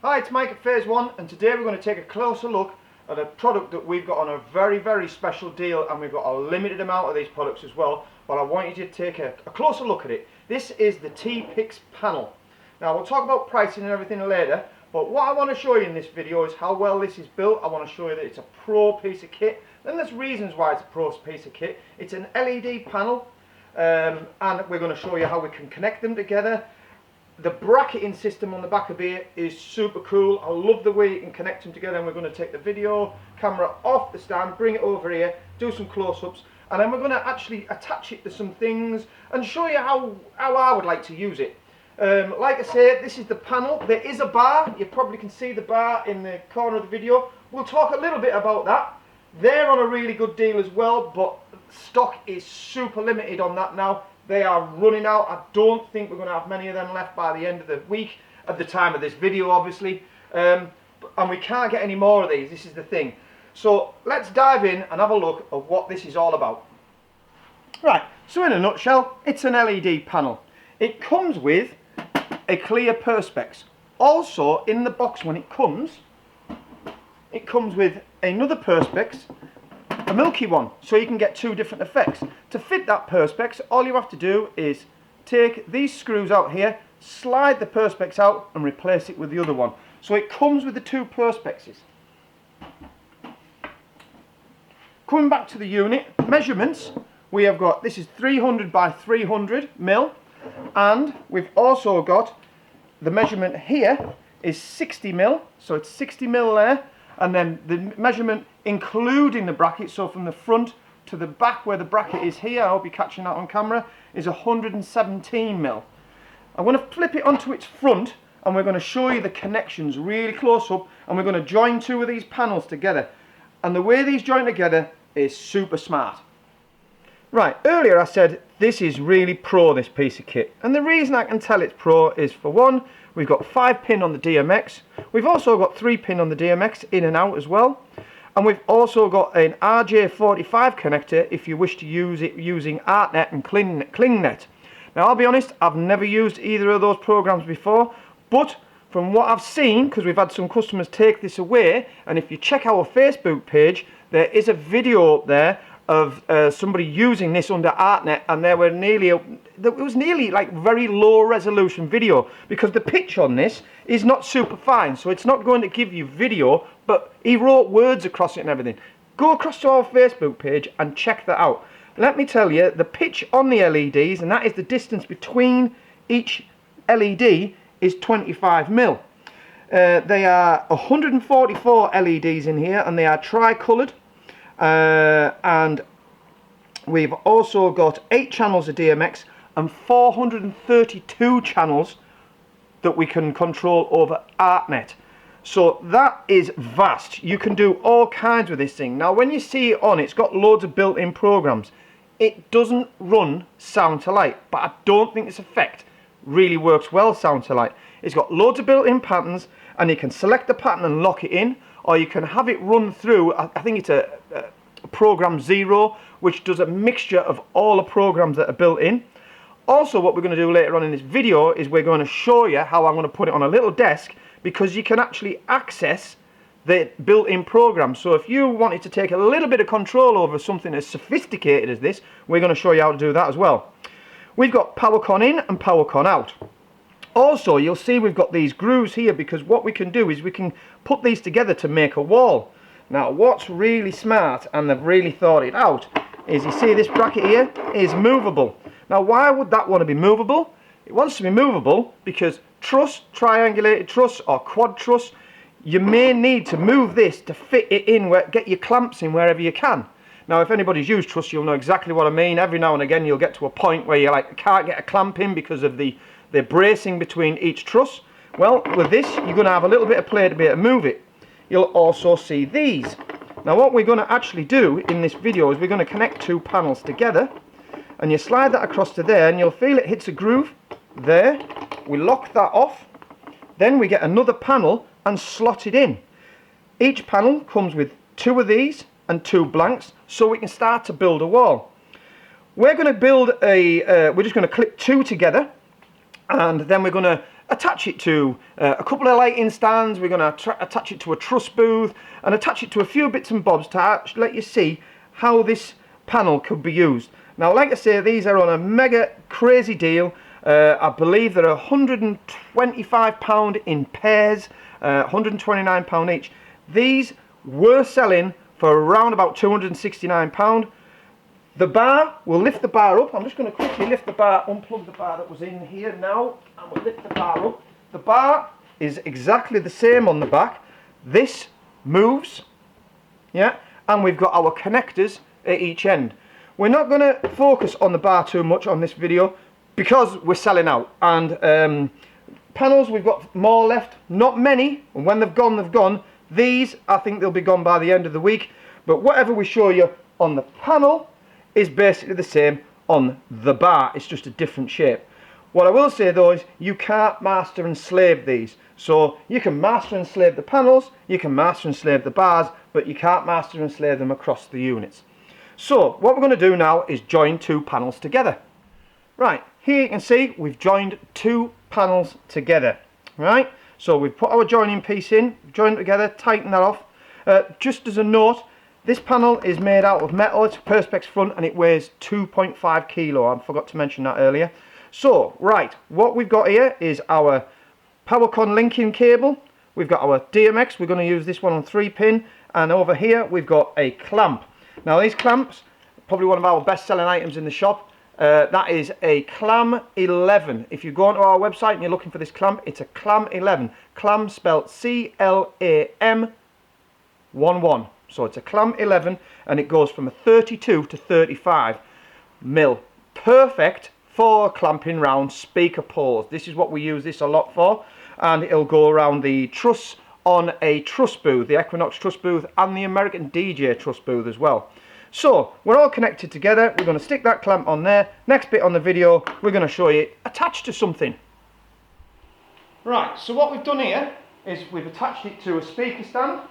Hi, it's Mike at Phase 1, and today we're going to take a closer look at a product that we've got on a very special deal, and we've got a limited amount of these products as well, but I want you to take a closer look at it. This is the Tpix panel. Now we'll talk about pricing and everything later, but what I want to show you in this video is how well this is built. I want to show you that it's a pro piece of kit, and there's reasons why it's a pro piece of kit. It's an LED panel, and we're going to show you how we can connect them together. The bracketing system on the back of here is super cool. I love the way you can connect them together, and we're going to take the video camera off the stand, bring it over here, do some close-ups, and then we're going to actually attach it to some things and show you how I would like to use it. Like I said, this is the panel. There is a bar. You probably can see the bar in the corner of the video. We'll talk a little bit about that. They're on a really good deal as well, but stock is super limited on that now. They are running out. I don't think we're going to have many of them left by the end of the week, at the time of this video obviously, and we can't get any more of these. This is the thing. So let's dive in and have a look at what this is all about. Right, so in a nutshell, it's an LED panel. It comes with a clear perspex. Also in the box when it comes with another perspex, a milky one, so you can get two different effects. To fit that perspex, all you have to do is take these screws out here, slide the perspex out and replace it with the other one. So it comes with the two perspexes. Coming back to the unit, measurements, we have got, this is 300 by 300 mil, and we've also got the measurement here is 60 mil, so it's 60 mil there, and then the measurement including the bracket, so from the front to the back where the bracket is here, I hope you're catching that on camera, is 117 mil. I'm going to flip it onto its front and we're going to show you the connections really close up, and we're going to join two of these panels together, and the way these join together is super smart. Right, earlier I said this is really pro, this piece of kit, and the reason I can tell it's pro is, for one, we've got 5 pin on the DMX, we've also got 3 pin on the DMX in and out as well, and we've also got an RJ45 connector if you wish to use it using ArtNet and ClingNet. Now I'll be honest, I've never used either of those programs before, but from what I've seen, because we've had some customers take this away, and if you check our Facebook page, there is a video up there of somebody using this under ArtNet, and it was nearly like very low resolution video, because the pitch on this is not super fine, so it's not going to give you video, but he wrote words across it and everything. Go across to our Facebook page and check that out. Let me tell you, the pitch on the LEDs, and that is the distance between each LED, is 25 mil. They are 144 LEDs in here, and they are tri-coloured. And we've also got 8 channels of DMX and 432 channels that we can control over ArtNet. So that is vast. You can do all kinds with this thing. Now when you see it on, it's got loads of built-in programs. It doesn't run sound to light, but I don't think this effect really works well sound to light. It's got loads of built-in patterns, and you can select the pattern and lock it in, or you can have it run through, I think it's a program 0, which does a mixture of all the programs that are built in. Also, what we're going to do later on in this video is we're going to show you how I'm going to put it on a little desk, because you can actually access the built-in program. So if you wanted to take a little bit of control over something as sophisticated as this, we're going to show you how to do that as well. We've got power con in and power con out. Also, you'll see we've got these grooves here, because what we can do is we can put these together to make a wall. Now what's really smart, and they've really thought it out, is you see this bracket here is movable. Now why would that want to be movable? It wants to be movable because truss, triangulated truss or quad truss, you may need to move this to fit it in, get your clamps in wherever you can. Now if anybody's used truss, you'll know exactly what I mean. Every now and again you'll get to a point where you can't get a clamp in because of the bracing between each truss. Well, with this you're going to have a little bit of play to be able to move it. You'll also see these. Now what we're going to actually do in this video is we're going to connect 2 panels together, and you slide that across to there, and you'll feel it hits a groove there. We lock that off, then we get another panel and slot it in. Each panel comes with 2 of these and 2 blanks, so we can start to build a wall. We're going to build we're just going to clip 2 together, and then we're going to attach it to a couple of lighting stands. We're going to attach it to a truss booth and attach it to a few bits and bobs to let you see how this panel could be used. Now, like I say, these are on a mega crazy deal. I believe they're £125 in pairs, £129 each. These were selling for around about £269. The bar, we'll lift the bar up. I'm just going to quickly lift the bar, unplug the bar that was in here now, and we'll lift the bar up. The bar is exactly the same on the back. This moves, yeah, and we've got our connectors at each end. We're not going to focus on the bar too much on this video because we're selling out. And panels, we've got more left, not many, and when they've gone, they've gone. These, I think they'll be gone by the end of the week, but whatever we show you on the panel is basically the same on the bar. It's just a different shape. What I will say though is you can't master and slave these. So you can master and slave the panels, you can master and slave the bars, but you can't master and slave them across the units. So what we're going to do now is join two panels together. Right, here you can see we've joined two panels together. Right, so we've put our joining piece in, joined it together, tighten that off. Just as a note, this panel is made out of metal. It's a Perspex front and it weighs 2.5 kilo. I forgot to mention that earlier. So, right, what we've got here is our PowerCon linking cable. We've got our DMX. We're going to use this one on 3-pin. And over here we've got a clamp. Now these clamps, probably one of our best selling items in the shop. That is a Clam 11. If you go onto our website and you're looking for this clamp, it's a Clam 11. Clam spelled C-L-A-M 11. So it's a Clam 11 and it goes from a 32 to 35 mil. Perfect for clamping round speaker poles. This is what we use this a lot for, and it'll go around the truss on a truss booth, the Equinox truss booth and the American DJ truss booth as well. So we're all connected together. We're going to stick that clamp on there. Next bit on the video, we're going to show you attached to something. Right, so what we've done here is we've attached it to a speaker stand.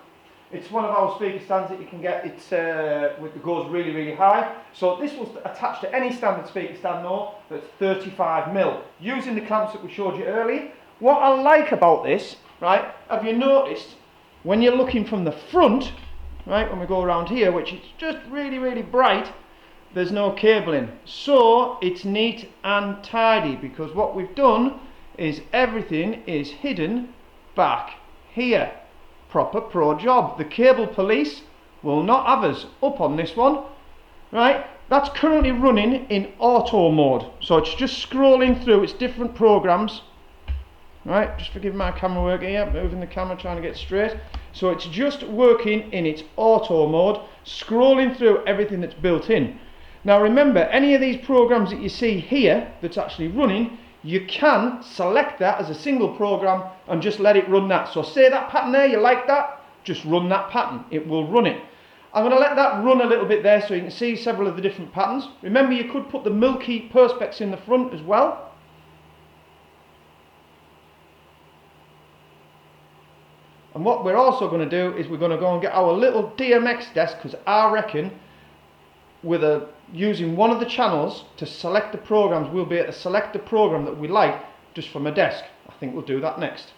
It's one of our speaker stands that you can get. It goes really, really high. So this was attached to any standard speaker stand now that's 35 mil, using the clamps that we showed you earlier. What I like about this, right, have you noticed when you're looking from the front, right, when we go around here, which is just really, really bright, there's no cabling. So it's neat and tidy, because what we've done is everything is hidden back here. Proper pro job. The cable police will not have us up on this one. Right, that's currently running in auto mode, so it's just scrolling through its different programs. Right, just forgive my camera work here, moving the camera, trying to get straight. So it's just working in its auto mode, scrolling through everything that's built in. Now remember, any of these programs that you see here that's actually running, you can select that as a single program and just let it run that. So say that pattern there, you like that, just run that pattern, it will run it. I'm going to let that run a little bit there so you can see several of the different patterns. Remember, you could put the milky Perspex in the front as well. And what we're also going to do is we're going to go and get our little DMX desk, because I reckon with using one of the channels to select the programs, we'll be able to select the program that we like just from a desk. I think we'll do that next.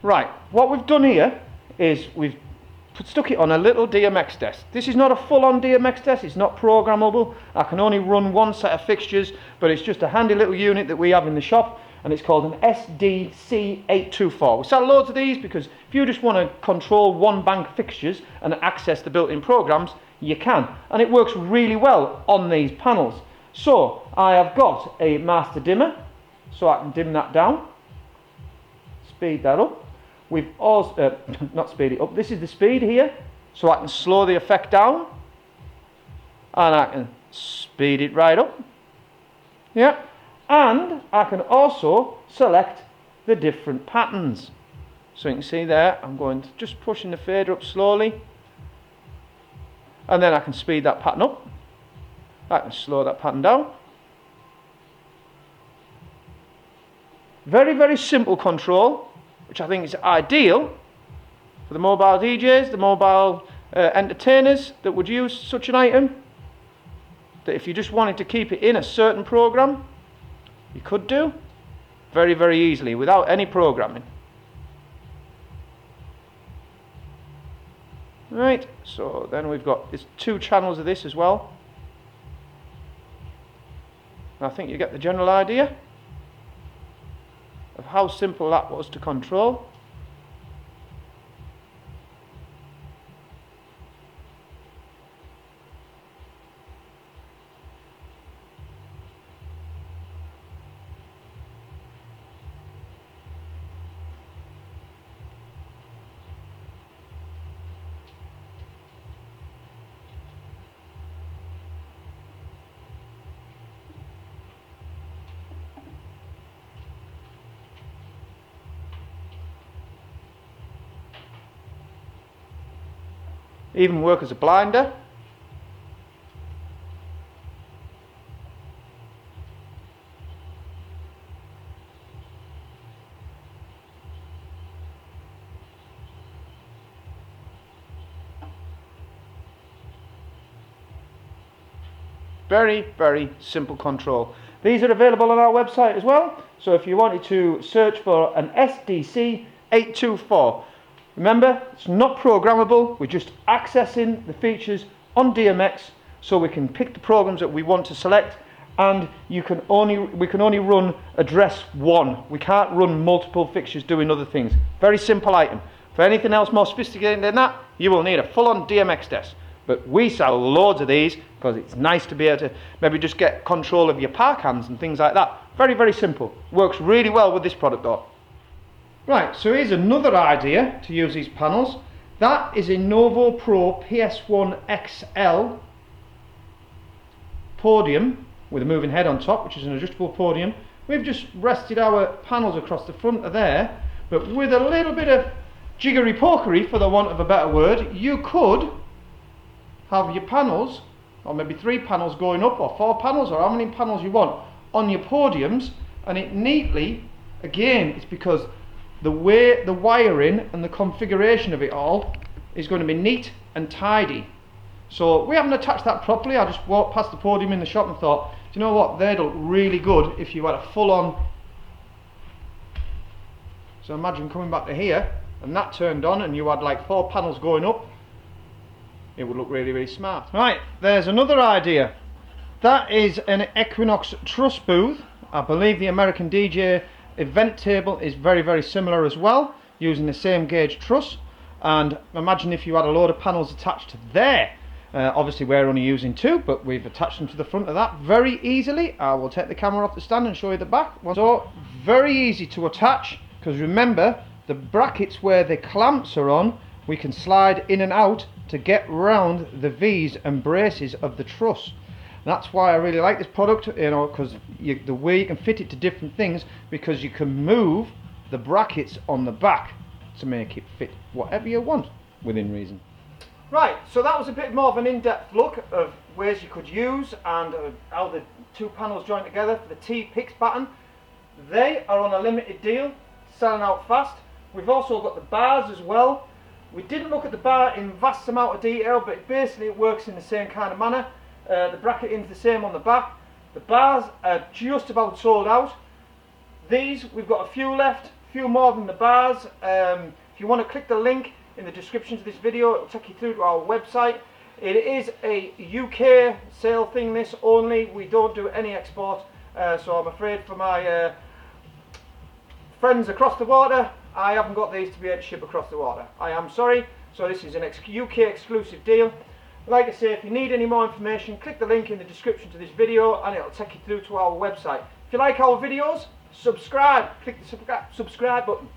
Right, what we've done here is we've stuck it on a little DMX desk. This is not a full-on DMX desk, it's not programmable. I can only run one set of fixtures, but it's just a handy little unit that we have in the shop, and it's called an SDC824. We sell loads of these because if you just want to control one bank of fixtures and access the built-in programs, you can. And it works really well on these panels. So I have got a master dimmer, so I can dim that down, speed that up. We've also, not speed it up, this is the speed here, so I can slow the effect down, and I can speed it right up. Yeah, and I can also select the different patterns. So you can see there, I'm going to just pushing the fader up slowly, and then I can speed that pattern up. I can slow that pattern down. Very, very simple control, which I think is ideal for the mobile DJs, the mobile entertainers that would use such an item. That if you just wanted to keep it in a certain program, you could do very, very easily without any programming. Right, so then we've got there's 2 channels of this as well. I think you get the general idea of how simple that was to control. Even work as a blinder. Very, very simple control. These are available on our website as well. So if you wanted to search for an SDC 824, remember, it's not programmable. We're just accessing the features on DMX so we can pick the programs that we want to select, and we can only run address 1. We can't run multiple fixtures doing other things. Very simple item. For anything else more sophisticated than that, you will need a full-on DMX desk. But we sell loads of these because it's nice to be able to maybe just get control of your park hands and things like that. Very, very simple. Works really well with this product though. Right, so here's another idea to use these panels. That is a Novo Pro PS1 XL podium with a moving head on top, which is an adjustable podium. We've just rested our panels across the front of there, but with a little bit of jiggery pokery, for the want of a better word, you could have your panels, or maybe 3 panels going up, or 4 panels, or how many panels you want, on your podiums, and it neatly, again, it's because the way the wiring and the configuration of it all is going to be neat and tidy. So we haven't attached that properly. I just walked past the podium in the shop and thought, do you know what, they'd look really good if you had a full-on. So imagine coming back to here and that turned on and you had like 4 panels going up. It would look really, really smart. Right, there's another idea. That is an Equinox Truss booth. I believe the American DJ event table is very, very similar as well, using the same gauge truss. And imagine if you had a load of panels attached to there. Obviously we're only using 2, but we've attached them to the front of that very easily. I will take the camera off the stand and show you the back. So very easy to attach, because remember the brackets where the clamps are on, we can slide in and out to get round the V's and braces of the truss. That's why I really like this product, you know, because the way you can fit it to different things, because you can move the brackets on the back to make it fit whatever you want within reason. Right, so that was a bit more of an in-depth look of ways you could use and how the 2 panels join together for the Tpix pattern. They are on a limited deal, selling out fast. We've also got the bars as well. We didn't look at the bar in vast amount of detail, but basically it works in the same kind of manner. The bracketing's the same on the back. The bars are just about sold out. These, we've got a few left, a few more than the bars. If you want to click the link in the description to this video, it'll take you through to our website. It is a UK sale thing, this only. We don't do any export, so I'm afraid for my friends across the water, I haven't got these to be able to ship across the water. I am sorry. So this is an UK exclusive deal. Like I say, if you need any more information, click the link in the description to this video and it'll take you through to our website. If you like our videos, subscribe. Click the subscribe button.